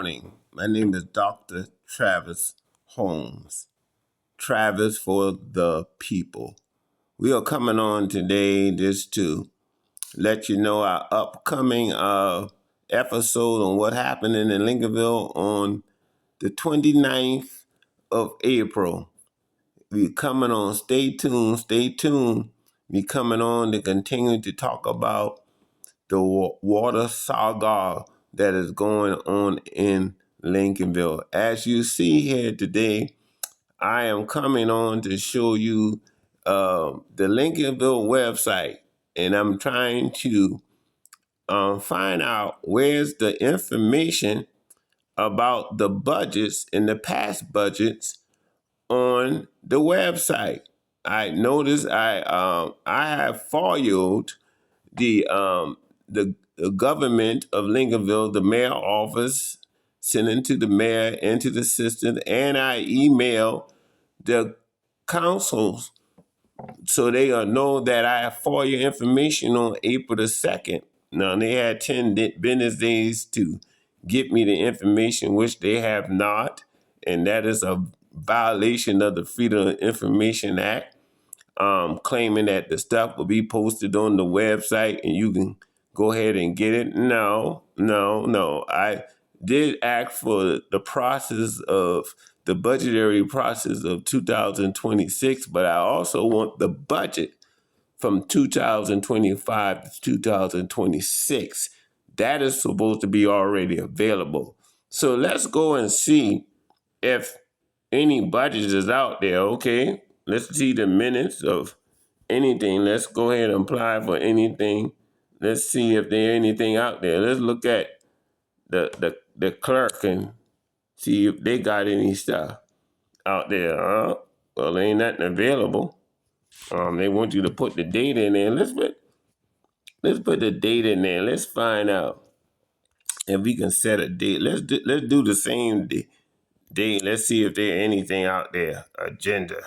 morning. My name is Dr. Travis Holmes. Travis for the people. We are coming on today just to let you know our upcoming episode on what happened in Lincolnville on the 29th of April. We coming on. Stay tuned. Stay tuned. We coming on to continue to talk about the water saga that is going on in Lincolnville. As you see here today, I am coming on to show you the Lincolnville website, and I'm trying to find out where's the information about the budgets and the past budgets on the website. I noticed I have foiled the government of Lincolnville, the mayor office, sending to the mayor and to the assistant, and I email the councils so they know that I have for your information on April the 2nd. Now, they had 10 business days to get me the information, which they have not, and that is a violation of the Freedom of Information Act, claiming that the stuff will be posted on the website and you can go ahead and get it. No. I did ask for the process of the budgetary process of 2026, but I also want the budget from 2025 to 2026. That is supposed to be already available. So let's go and see if any budget is out there. Okay, let's see the minutes of anything. Let's go ahead and apply for anything. Let's see if there's anything out there. Let's look at the clerk and see if they got any stuff out there. Well, there ain't nothing available. They want you to put the date in there. Let's put the date in there. Let's find out if we can set a date. Let's do the same date. Let's see if there's anything out there. Agenda.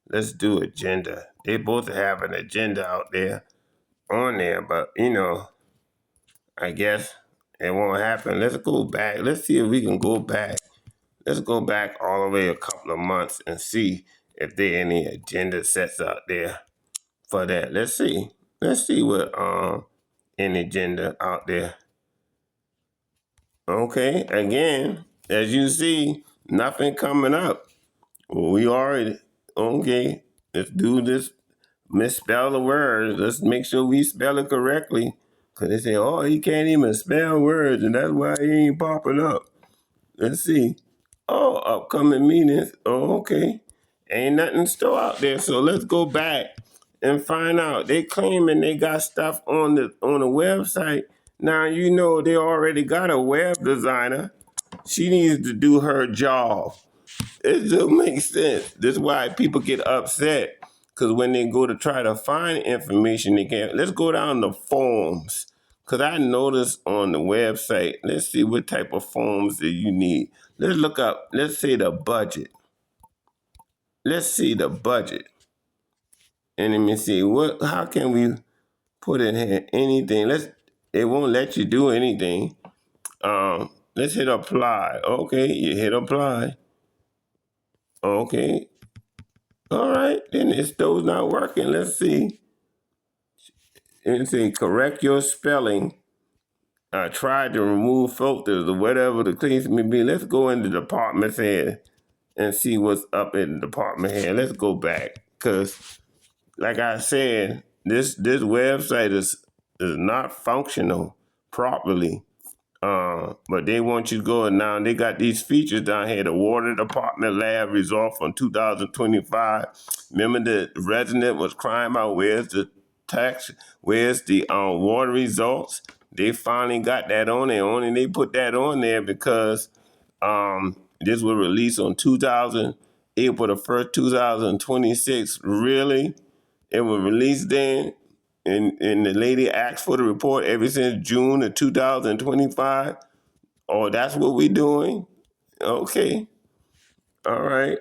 Let's do agenda. They both have an agenda out there on there, but I guess it won't happen. Let's go back. Let's see if we can go back. Let's go back all the way a couple of months and see if there any agenda sets out there for that. Let's see. Let's see what any agenda out there. Okay, again, as you see, nothing coming up. Well, we already okay. Let's do this. Misspell the words. Let's make sure we spell it correctly. Cause they say, oh, he can't even spell words, and that's why he ain't popping up. Let's see. Oh, upcoming meetings. Oh, okay. Ain't nothing still out there. So let's go back and find out. They claiming they got stuff on the website. Now they already got a web designer. She needs to do her job. It just makes sense. This is why people get upset. Because when they go to try to find information, they can't. Let's go down to forms. Because I noticed on the website, let's see what type of forms that you need. Let's look up, let's say the budget. Let's see the budget. And let me see, how can we put in here anything? It won't let you do anything. Let's hit apply. Okay, you hit apply. Okay. All right, then it's still not working. Let's see. Let's see, correct your spelling. Try to remove filters or whatever the case may be. Let's go into departments here and see what's up in the department here. Let's go back. Because, like I said, this website is not functional properly. But they want you to go and now they got these features down here. The water department lab result from 2025. Remember the resident was crying out, where's the tax? Where's the water results? They finally got that on there. Only they put that on there because this was released on April the 1st, 2026. Really? It was released then? And the lady asked for the report ever since June of 2025. Oh, that's what we're doing? Okay. All right.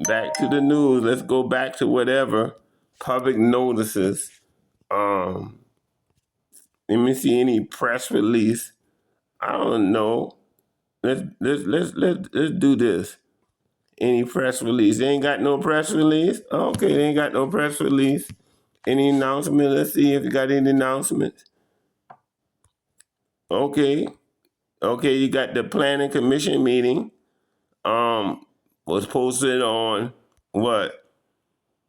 Back to the news. Let's go back to whatever. Public notices. Let me see any press release. I don't know. let's do this. Any press release? They ain't got no press release. Okay, they ain't got no press release. Any announcement? Let's see if you got any announcements. Okay, okay, you got the planning commission meeting. Was posted on what,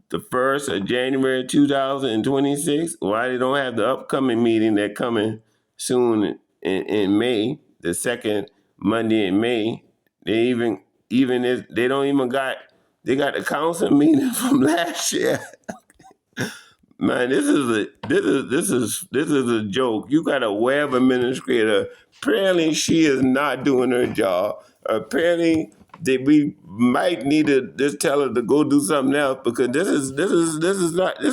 the 1st of January 2026. Why they don't have the upcoming meeting that coming soon in May, the second Monday in May. They even if they don't even got, they got the council meeting from last year. Man, this is a joke. You got a web administrator. Apparently, she is not doing her job. Apparently, we might need to just tell her to go do something else, because this is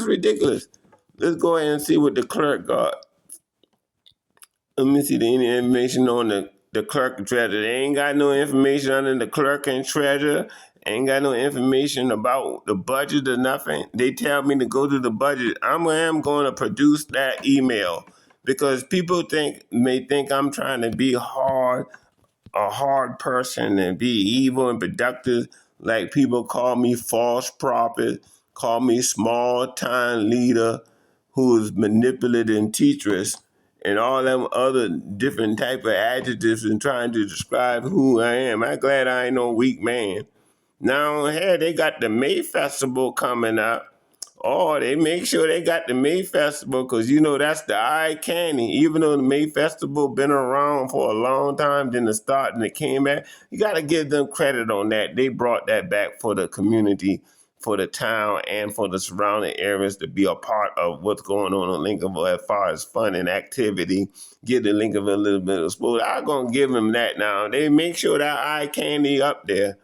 ridiculous. Let's go ahead and see what the clerk got. Let me see any information on the clerk and treasurer. They ain't got no information on the clerk and treasurer. Ain't got no information about the budget or nothing. They tell me to go to the budget. I am going to produce that email, because people may think I'm trying to be a hard person and be evil and productive. Like, people call me false prophet, call me small time leader who is manipulative and teacheress, and all them other different type of adjectives and trying to describe who I am. I'm glad I ain't no weak man. Now here they got the May Festival coming up. Oh, they make sure they got the May Festival, because that's the eye candy. Even though the May Festival been around for a long time, then the start and it came back. You got to give them credit on that. They brought that back for the community, for the town, and for the surrounding areas to be a part of what's going on in Lincolnville as far as fun and activity. Give the Lincolnville a little bit of sport. I'm going to give them that now. They make sure that eye candy up there.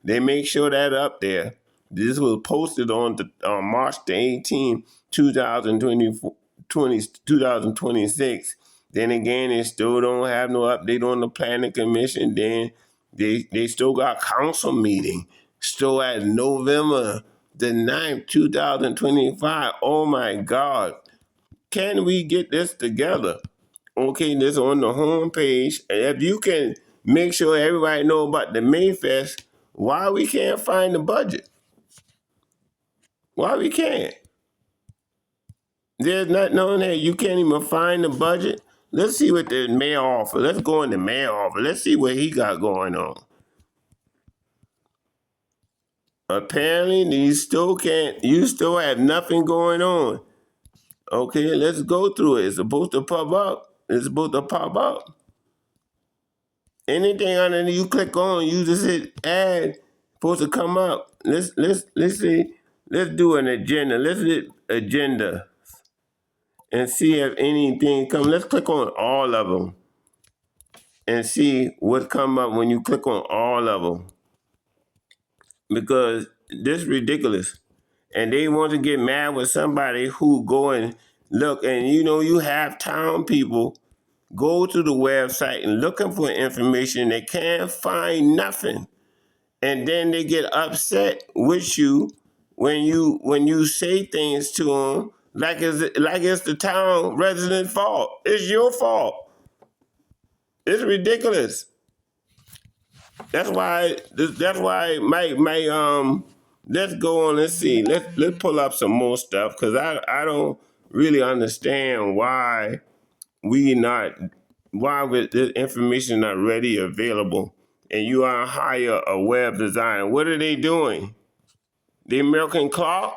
They make sure that up there. This was posted on March the 18th, 2026. Then again, they still don't have no update on the planning commission. Then they still got council meeting. Still at November the 9th, 2025. Oh my God. Can we get this together? Okay, this on the homepage. And if you can make sure everybody know about the Mayfest, why we can't find the budget? Why we can't? There's nothing on there. You can't even find the budget. Let's see what the mayor offer. Let's go in the mayor offer. Let's see what he got going on. Apparently, you still can't. You still have nothing going on. Okay, let's go through it. It's supposed to pop up. It's supposed to pop up. Anything on there you click on, you just hit add. Supposed to come up. Let's see. Let's do an agenda. Let's hit agenda and see if anything come. Let's click on all of them and see what come up when you click on all of them, because this is ridiculous. And they want to get mad with somebody who go and look, and you have town people go to the website and looking for information. They can't find nothing, and then they get upset with you when you say things to them like it's the town resident fault. It's your fault. It's ridiculous. That's why. That's why my. Let's go on. Let's see. Let's pull up some more stuff, because I don't really understand why with this information not ready available, and you are hire a web designer. What are they doing? The American Clark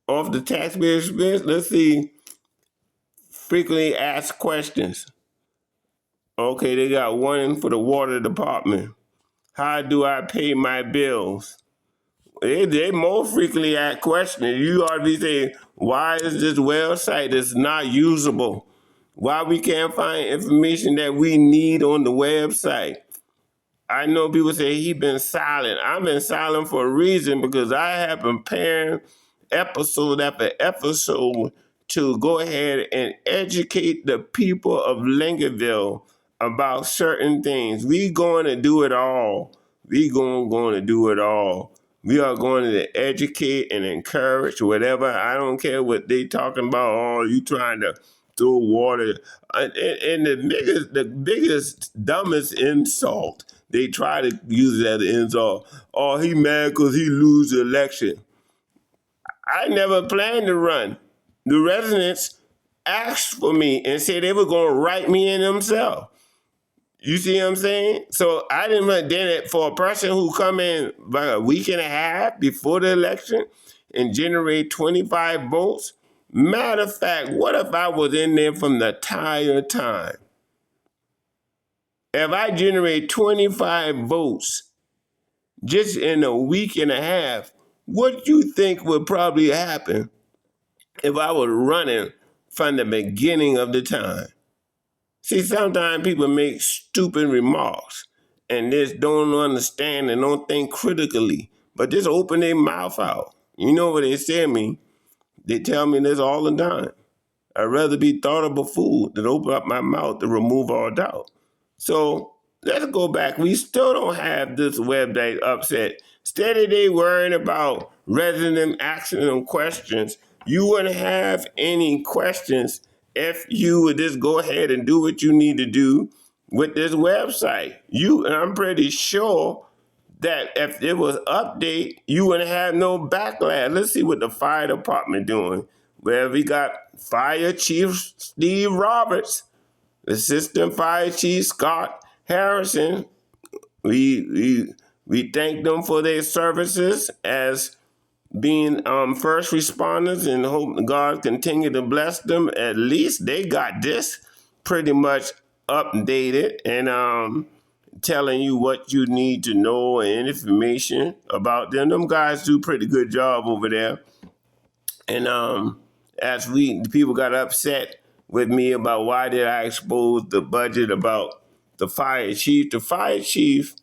off the taxpayer's expense. Let's see. Frequently asked questions. Okay, they got one for the water department. How do I pay my bills? They more frequently asked questions. You ought to be saying, why is this website that's not usable? Why we can't find information that we need on the website? I know people say he been silent. I've been silent for a reason, because I have been preparing episode after episode to go ahead and educate the people of Lincolnville about certain things. We going to do it all. We going to do it all. We are going to educate and encourage whatever. I don't care what they talking about. Oh, you trying to throw water. And the biggest, dumbest insult, they try to use it as an insult. Oh, he mad because he lose the election. I never planned to run. The residents asked for me and said they were going to write me in themselves. You see what I'm saying? So I didn't run. Then for a person who come in about a week and a half before the election and generate 25 votes, matter of fact, what if I was in there from the entire time? If I generate 25 votes just in a week and a half, what do you think would probably happen if I was running from the beginning of the time? See, sometimes people make stupid remarks and just don't understand and don't think critically, but just open their mouth out. You know what they say to me? They tell me this all the time. I'd rather be thought of a fool than open up my mouth to remove all doubt. So let's go back. We still don't have this website upset. Steady they worrying about resident asking them questions. You wouldn't have any questions if you would just go ahead and do what you need to do with this website. I'm pretty sure that if it was update, you wouldn't have no backlash. Let's see what the fire department doing. Well, we got Fire Chief Steve Roberts, Assistant Fire Chief Scott Harrison. We thank them for their services as being first responders and hope God continue to bless them. At least they got this pretty much updated and telling you what you need to know and information about them. Them guys do a pretty good job over there. And as people got upset with me about why did I expose the budget about the fire chief. The fire chief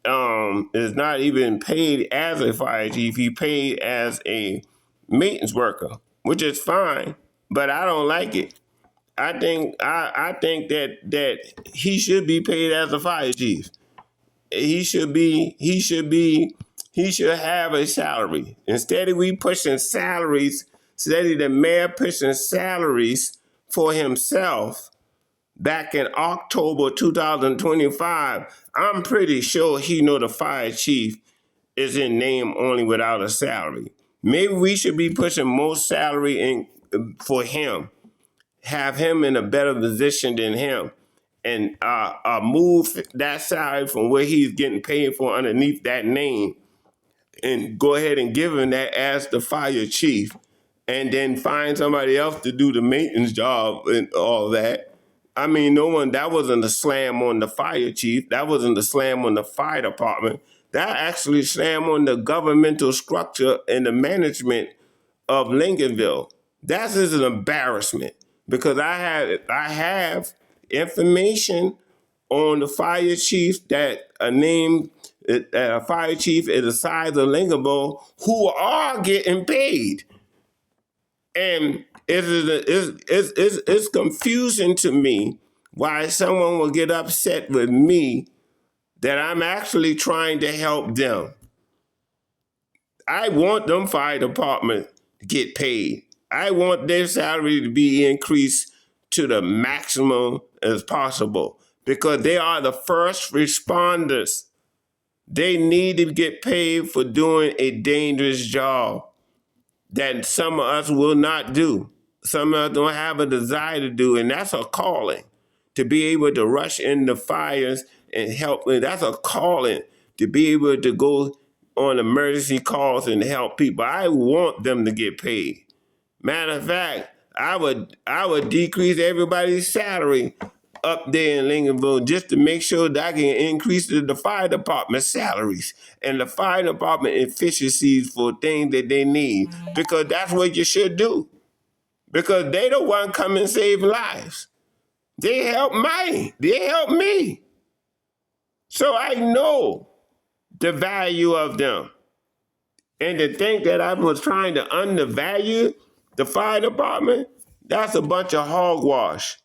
is not even paid as a fire chief. He paid as a maintenance worker, which is fine, but I don't like it. I think that he should be paid as a fire chief. He should have a salary. Instead of we pushing salaries, instead of the mayor pushing salaries for himself back in October 2025, I'm pretty sure he know the fire chief is in name only without a salary. Maybe we should be pushing more salary in for him, have him in a better position than him, and move that salary from where he's getting paid for underneath that name and go ahead and give him that as the fire chief and then find somebody else to do the maintenance job and all that. I mean, that wasn't a slam on the fire chief. That wasn't a slam on the fire department. That actually slammed on the governmental structure and the management of Lincolnville. That's just an embarrassment because I have information on the fire chief that a fire chief is the size of Lincolnville who are getting paid. And it's confusing to me why someone will get upset with me that I'm actually trying to help them. I want them fire department to get paid. I want their salary to be increased to the maximum as possible because they are the first responders. They need to get paid for doing a dangerous job that some of us will not do. Some of us don't have a desire to do, and that's a calling to be able to rush into fires and help. That's a calling to be able to go on emergency calls and help people. I want them to get paid. Matter of fact, I would decrease everybody's salary up there in Lincolnville just to make sure that I can increase the fire department salaries and the fire department efficiencies for things that they need, because that's what you should do. Because they the one come and save lives. They help me. So I know the value of them. And to think that I was trying to undervalue the fire department, that's a bunch of hogwash.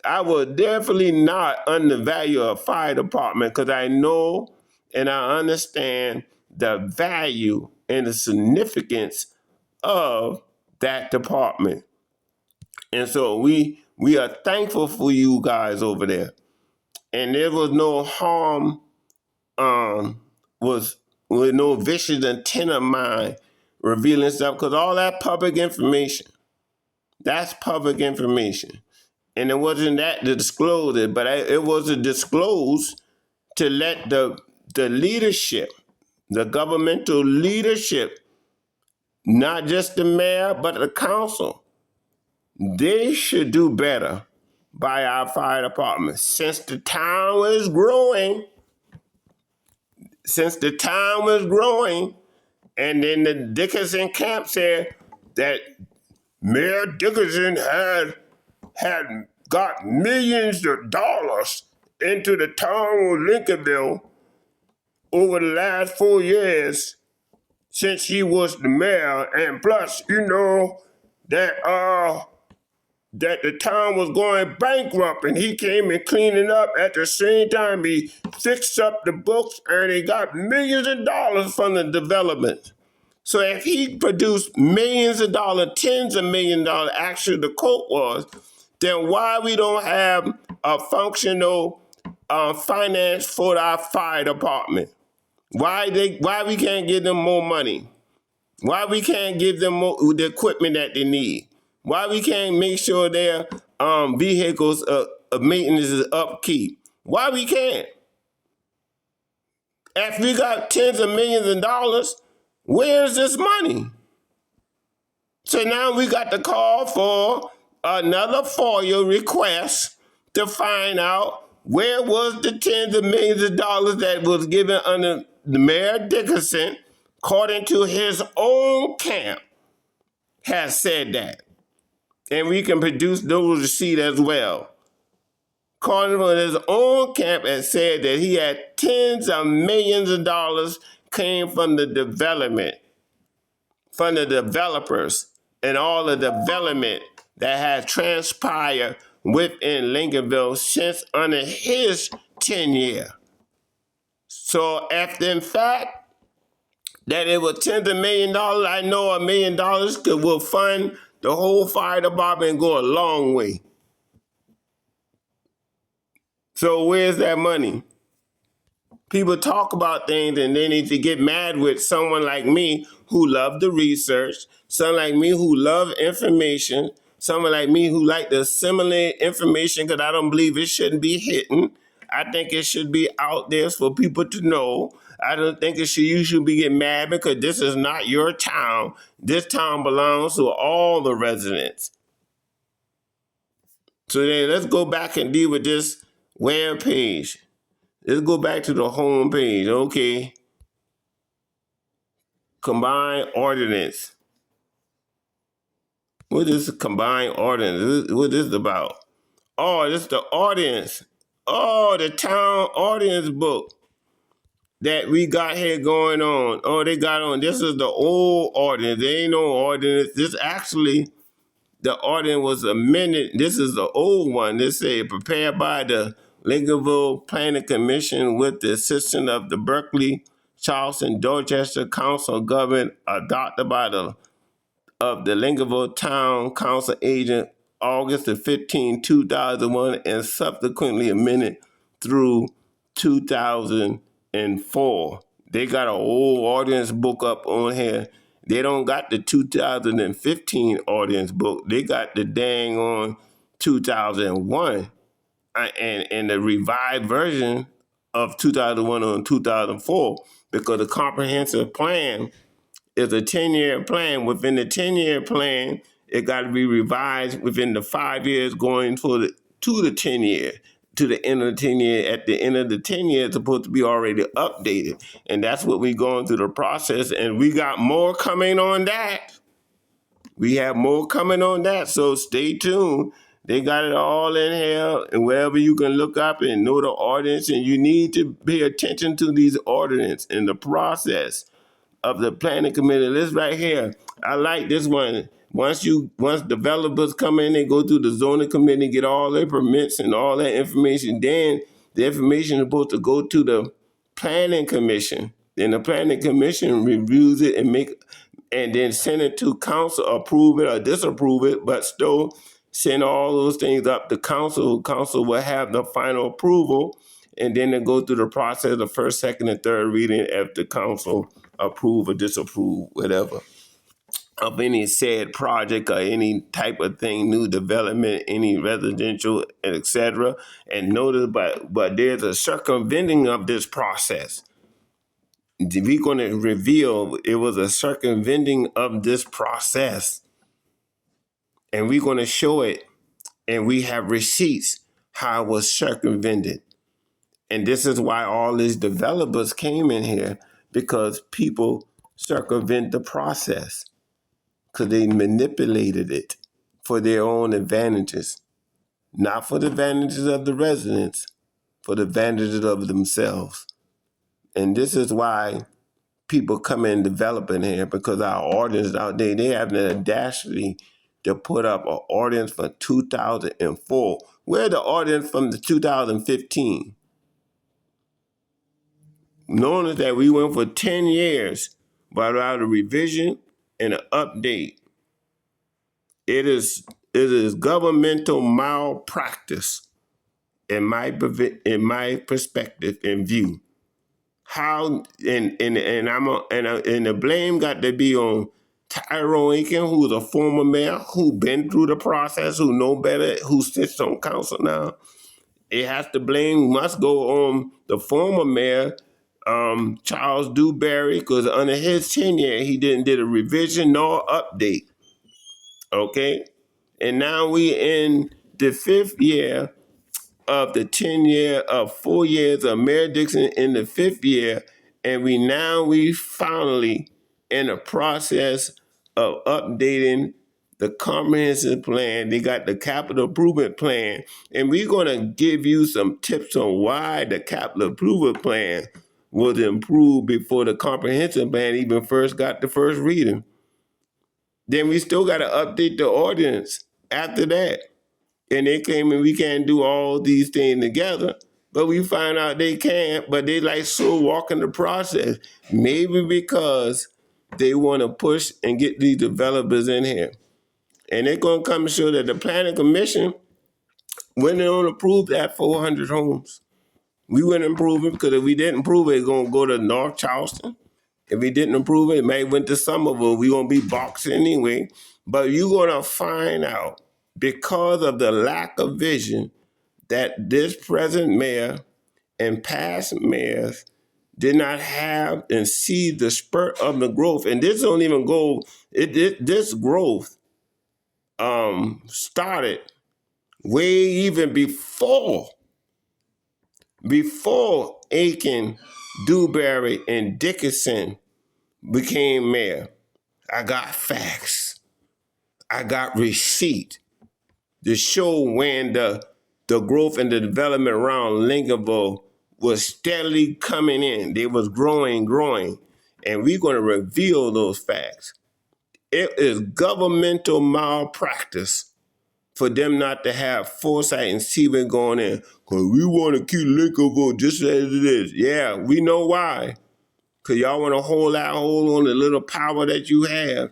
I will definitely not undervalue a fire department because I know and I understand the value and the significance of that department. And so we are thankful for you guys over there. And there was no harm, was with no vicious intent of mine revealing stuff, because all that public information, that's public information. And it wasn't that to disclose it, but it was to disclose to let the leadership, the governmental leadership, not just the mayor, but the council, they should do better by our fire department. Since the town is growing, and then the Dickinson camp said that Mayor Dickinson had got millions of dollars into the town of Lincolnville over the last 4 years since he was the mayor, and plus, that the town was going bankrupt, and he came and cleaned it up. At the same time, he fixed up the books, and he got millions of dollars from the development. So if he produced millions of dollars, tens of millions of dollars, actually the quote was, then why we don't have a functional finance for our fire department? Why we can't give them more money? Why we can't give them the equipment that they need? Why we can't make sure their vehicles maintenance is upkeep? Why we can't? If we got tens of millions of dollars, where's this money? So now we got to call for another FOIA request to find out where was the tens of millions of dollars that was given under the Mayor Dickinson, according to his own camp, has said that. And we can produce those receipts as well. According to his own camp, has said that he had tens of millions of dollars came from the development, from the developers, and all the development that has transpired within Lincolnville since under his tenure. So if in fact that it was tens of millions of dollars, I know $1 million will fund the whole fire department and go a long way. So where's that money? People talk about things and they need to get mad with someone like me who love the research, someone like me who love information, someone like me who like to assimilate information because I don't believe it shouldn't be hidden. I think it should be out there for people to know. I don't think you should be getting mad because this is not your town. This town belongs to all the residents. So then let's go back and deal with this web page. Let's go back to the home page. Okay. Combined ordinance. What is combined ordinance? What is it about? Oh, this is the ordinance. Oh, the town ordinance book that we got here going on. Oh, they got on. This is the old ordinance. There ain't no ordinance. This actually, the ordinance was amended. This is the old one. This say prepared by the Lincolnville Planning Commission with the assistance of the Berkeley, Charleston, Dorchester Council of Government, adopted by the Lincolnville Town Council agent August 15, 2001, and subsequently amended through 2004. They got an old ordinance book up on here. They don't got the 2015 ordinance book. They got the dang on 2001 and the revised version of 2001 on 2004, because the comprehensive plan is a 10-year plan. Within the 10-year plan, it got to be revised within the 5 years going to the 10 year, to the end of the 10 year. At the end of the 10 years, it's supposed to be already updated. And that's what we're going through the process. And we got more coming on that. We have more coming on that. So stay tuned. They got it all in here, and wherever you can look up and know the ordinance, and you need to pay attention to these ordinance in the process of the planning committee. This right here, I like this one. Once developers come in, they go through the zoning committee, get all their permits and all that information. Then the information is supposed to go to the planning commission. Then the planning commission reviews it and then send it to council, approve it or disapprove it. But still, send all those things up to council. Council will have the final approval, and then they go through the process of first, second, and third reading if the council approve or disapprove, whatever, of any said project or any type of thing, new development, any residential, etc. And notice, but there's a circumventing of this process. We're going to reveal it was a circumventing of this process, and we're going to show it, and we have receipts how it was circumvented. And this is why all these developers came in here, because people circumvent the process because they manipulated it for their own advantages, not for the advantages of the residents, for the advantages of themselves. And this is why people come in developing here, because our ordinance out there, they have the audacity to put up an ordinance for 2004. Where's the ordinance from the 2015? Knowing that we went for 10 years without a revision and an update. It is governmental malpractice in my perspective and view. How and the blame got to be on Tyrone Aiken, who's a former mayor, who been through the process, who know better, who sits on council now. It has to blame must go on the former mayor, Charles Dewberry, because under his tenure he did a revision nor update. Okay, and now we in the 5th year of the 10-year of 4 years of Mayor Dixon in the 5th year, and we finally in the process of updating the comprehensive plan. They got the capital improvement plan, and we're going to give you some tips on why the capital improvement plan was improved before the comprehensive plan even first got the first reading. Then we still got to update the ordinance after that. And they claim we can't do all these things together, but we find out they can, but they like slow walking the process. Maybe because they want to push and get these developers in here. And they're going to come and show that the planning commission, when they don't approve that 400 homes, we wouldn't approve it, because if we didn't approve it, it's going to go to North Charleston. If we didn't approve it, it may went to Somerville. We're going to be boxed anyway. But you're going to find out, because of the lack of vision that this present mayor and past mayors did not have and see the spurt of the growth. And this don't even go, this growth started way even before Aiken, Dewberry, and Dickinson became mayor. I got facts. I got receipt to show when the growth and the development around Lincolnville was steadily coming in. They was growing. And we're going to reveal those facts. It is governmental malpractice for them not to have foresight and see what's going in. Because we want to keep Lincolnville just as it is. Yeah, we know why. Because y'all want to hold on the little power that you have.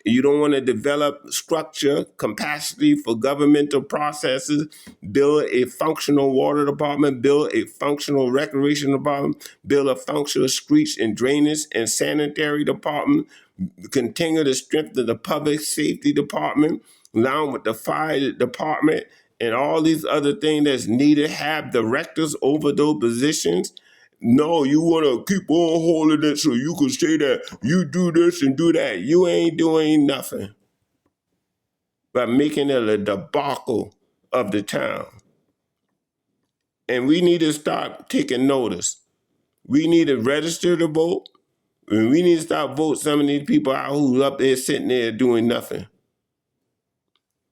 You don't want to develop structure, capacity for governmental processes, build a functional water department, build a functional recreation department, build a functional streets and drainage and sanitary department, continue to strengthen the public safety department, along with the fire department and all these other things that's needed, have directors over those positions. No, you want to keep on holding it so you can say that you do this and do that. You ain't doing nothing but making it a debacle of the town. And we need to start taking notice. We need to register to vote, and we need to start voting some of these people out who's up there sitting there doing nothing.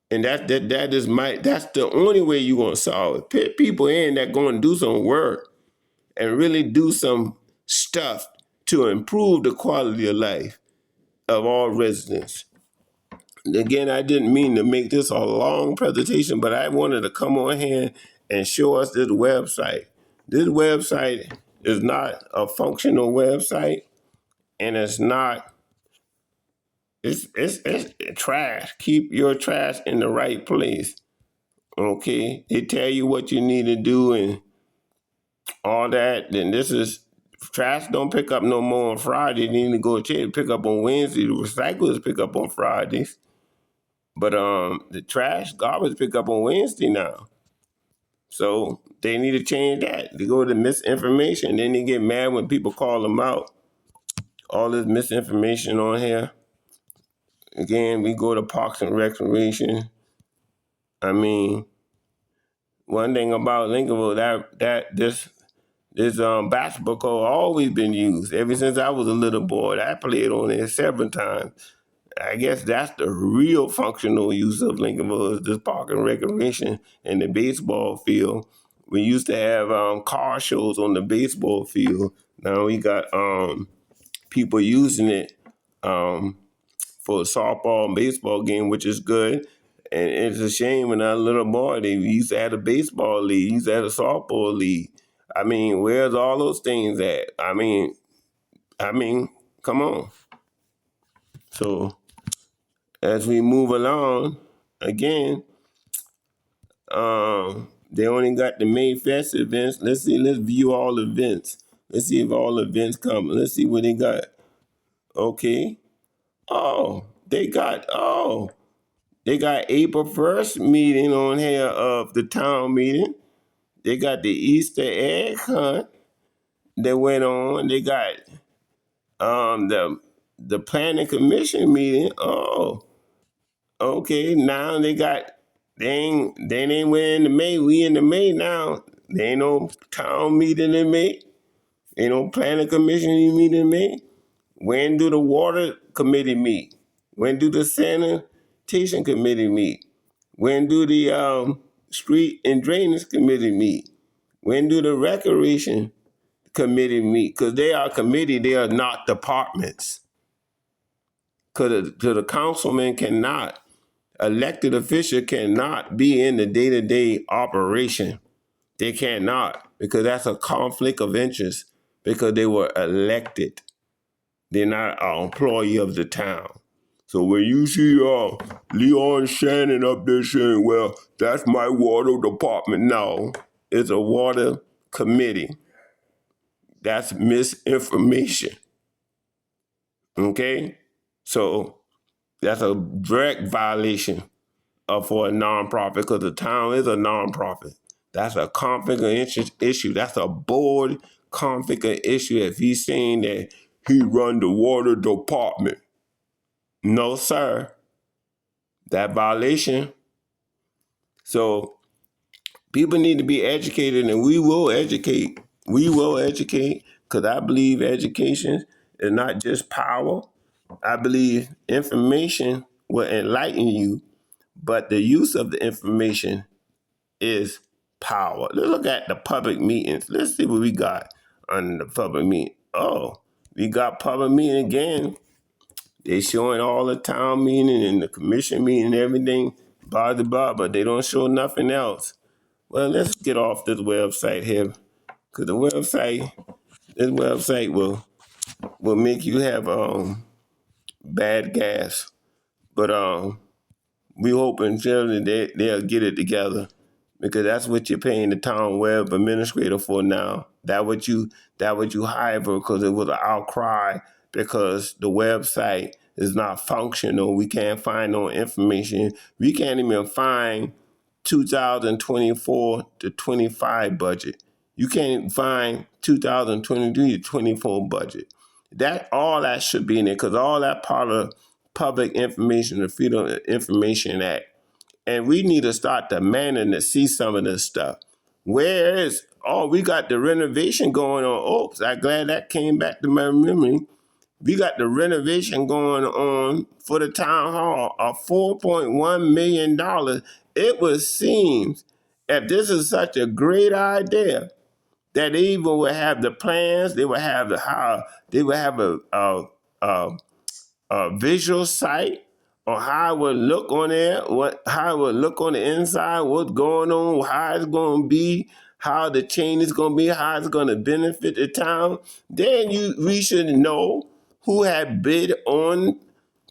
And that's the only way you're going to solve it. Put people in that going to do some work and really do some stuff to improve the quality of life of all residents. Again, I didn't mean to make this a long presentation, but I wanted to come on here and show us this website. This website is not a functional website, and it's not It's trash. Keep your trash in the right place. Okay, they tell you what you need to do and all that. Then this is trash. Don't pick up no more on Friday. They need to go check pick up on Wednesday. The recyclers pick up on Fridays, but the trash garbage pick up on Wednesday now. So they need to change that. They go to misinformation. Then they get mad when people call them out. All this misinformation on here. Again, we go to Parks and Recreation. I mean, one thing about Lincolnville that this basketball court always been used ever since I was a little boy. I played on it several times. I guess that's the real functional use of Lincolnville is this park and recreation and the baseball field. We used to have car shows on the baseball field. Now we got people using it for a softball and baseball game, which is good. And it's a shame when I was a little boy, they used to have a baseball league, used to have a softball league. I mean, where's all those things at? I mean, come on. So as we move along, again, they only got the May Fest events. Let's view all events. Let's see if all events come. Let's see what they got. Okay. They got April 1st meeting on here of the town meeting. They got the Easter egg hunt that went on. They got the planning commission meeting. Oh, okay. Now they ain't in the May. We in the May now. There ain't no town meeting in May. Ain't no planning commission meeting in May. When do the water committee meet? When do the sanitation committee meet? When do the street and drainage committee meet? When do the recreation committee meet? Because they are committee, they are not departments. Because the councilman cannot, elected official cannot be in the day-to-day operation. They cannot, because that's a conflict of interest, because they were elected. They're not an employee of the town. So when you see Leon Shannon up there saying, well, that's my water department. No, it's a water committee. That's misinformation. Okay? So that's a direct violation for a nonprofit because the town is a nonprofit. That's a conflict of interest issue. That's a board conflict of issue if he's saying that he run the water department. No, sir. That violation. So people need to be educated, and we will educate. We will educate because I believe education is not just power. I believe information will enlighten you, but the use of the information is power. Let's look at the public meetings. Let's see what we got on the public meeting. Oh, we got public meeting again. They showing all the town meeting and the commission meeting and everything, blah, blah, blah, but they don't show nothing else. Well, let's get off this website here, because this website will make you have bad gas. But we hoping generally they'll get it together, because that's what you're paying the town web administrator for now. That what you hired for, because it was an outcry because the website is not functional. We can't find no information. We can't even find 2024 to 25 budget. You can't find 2023 to 24 budget. All that should be in there, because all that part of public information, the Freedom of Information Act. And we need to start demanding to see some of this stuff. We got the renovation going on. Oops, I'm glad that came back to my memory. We got the renovation going on for the town hall of $4.1 million. It would seem, if this is such a great idea, that they even would have the plans, they would have a visual site on how it would look on there, how it would look on the inside, what's going on, how it's going to be, how the chain is going to be, how it's going to benefit the town. Then we should know who had bid on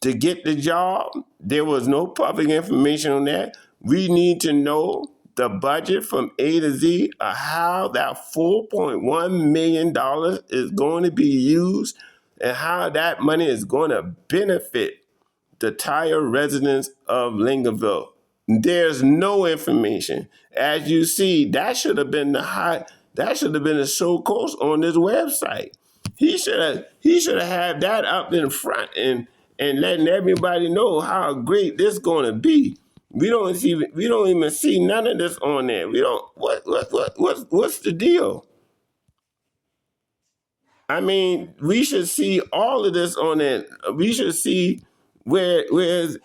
to get the job. There was no public information on that. We need to know the budget from A to Z of how that $4.1 million is going to be used and how that money is going to benefit the entire residents of Lincolnville. There's no information. As you see, that should have been the show course on this website. He should have had that up in front and letting everybody know how great this going to be. We don't even see none of this on there. We don't what's the deal? I mean, we should see all of this on it. We should see where's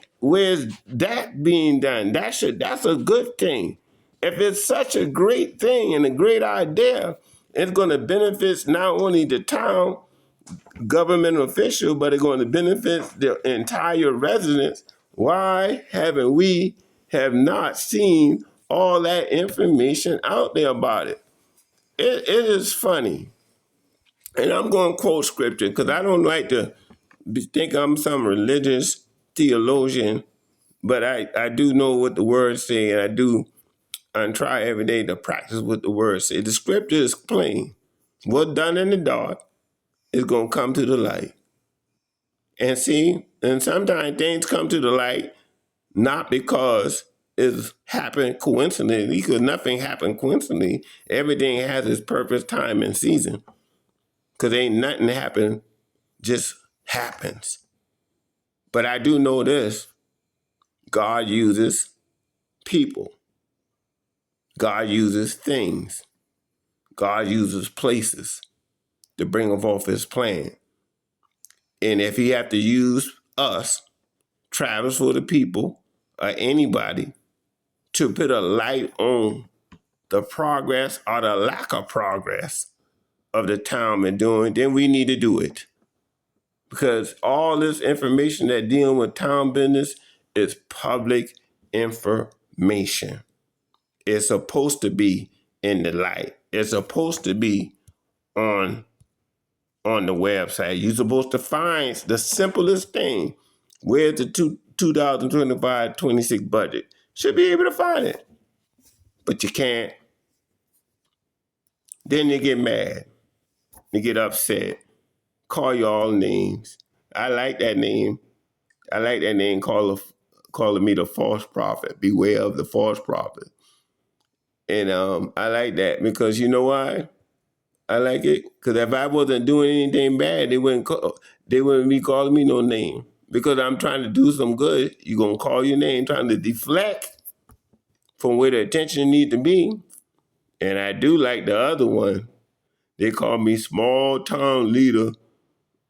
that being done. That's a good thing. If it's such a great thing and a great idea, it's going to benefit not only the town government official, but it's going to benefit the entire residents. Why haven't we have not seen all that information out there about it? It is funny. And I'm going to quote scripture because I don't like to think I'm some religious theologian, but I do know what the words say, and I try every day to practice what the words say. The scripture is plain. What's done in the dark is going to come to the light. And see, and sometimes things come to the light not because it's happened coincidentally, because nothing happened coincidentally. Everything has its purpose, time, and season. Because ain't nothing happen, just happens. But I do know this. God uses people. God uses things. God uses places to bring forth his plan. And if he have to use us, Travis for the people, or anybody, to put a light on the progress or the lack of progress of the town and doing, then we need to do it. Because all this information that dealing with town business is public information. It's supposed to be in the light. It's supposed to be on the website. You're supposed to find the simplest thing. Where's the 2025-26 budget? Should be able to find it. But you can't. Then you get mad. You get upset. Call you all names. I like that name. I like that name calling me the false prophet. Beware of the false prophet. And I like that because you know why? I like it because if I wasn't doing anything bad, they wouldn't be calling me no name. Because I'm trying to do some good, you're gonna call your name, trying to deflect from where the attention need to be. And I do like the other one. They call me small town leader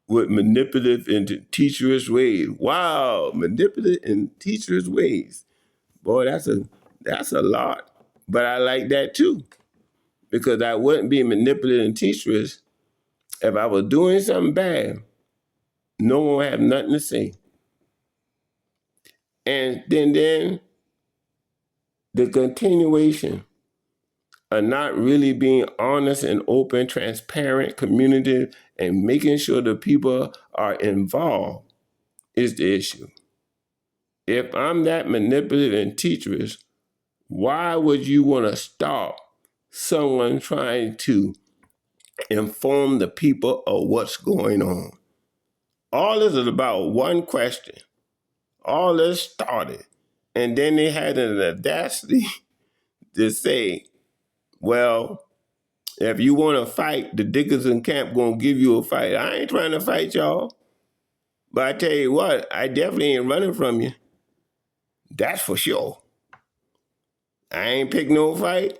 with manipulative and teacherous ways. Wow, manipulative and teacherous ways. Boy, that's a lot. But I like that too. Because I wouldn't be manipulative and teacherous if I was doing something bad. No one would have nothing to say. And then the continuation of not really being honest and open, transparent, communicative, and making sure the people are involved is the issue. If I'm that manipulative and teacherous, why would you want to stop someone trying to inform the people of what's going on? All this is about one question. All this started. And then they had an audacity to say, well, if you want to fight, the Dickinson camp gonna give you a fight. I ain't trying to fight y'all. But I tell you what, I definitely ain't running from you. That's for sure. I ain't pick no fight.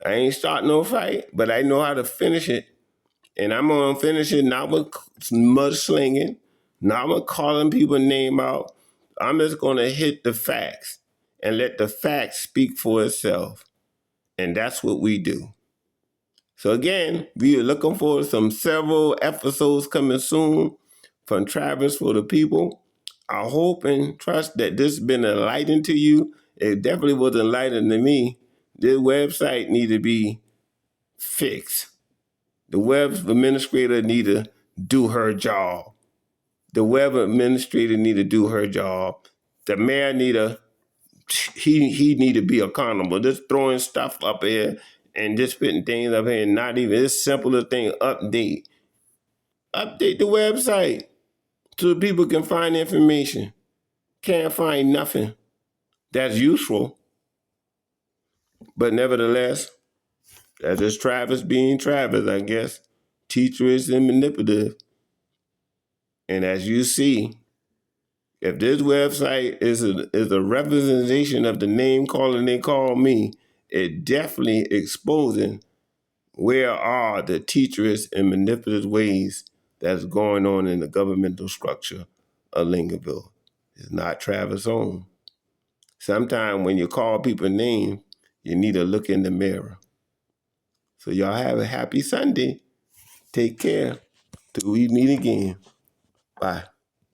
I ain't start no fight, but I know how to finish it. And I'm gonna finish it not with mudslinging, not with calling people's name out. I'm just gonna hit the facts and let the facts speak for itself. And that's what we do. So again, we are looking for several episodes coming soon from Travis for the people. I hope and trust that this has been enlightening to you. It definitely was enlightening to me. This website need to be fixed. The web administrator need to do her job. The web administrator need to do her job. The mayor he need to be accountable. Just throwing stuff up here and just putting things up here and not even as simple as thing update. Update the website so people can find information. Can't find nothing that's useful. But nevertheless, that's just Travis being Travis, I guess. Treacherous and manipulative. And as you see, if this website is a representation of the name calling they call me, it definitely exposing where are the treacherous and manipulative ways that's going on in the governmental structure of Lincolnville. It's not Travis' own. Sometimes when you call people names, you need to look in the mirror. So y'all have a happy Sunday. Take care till we meet again. Bye.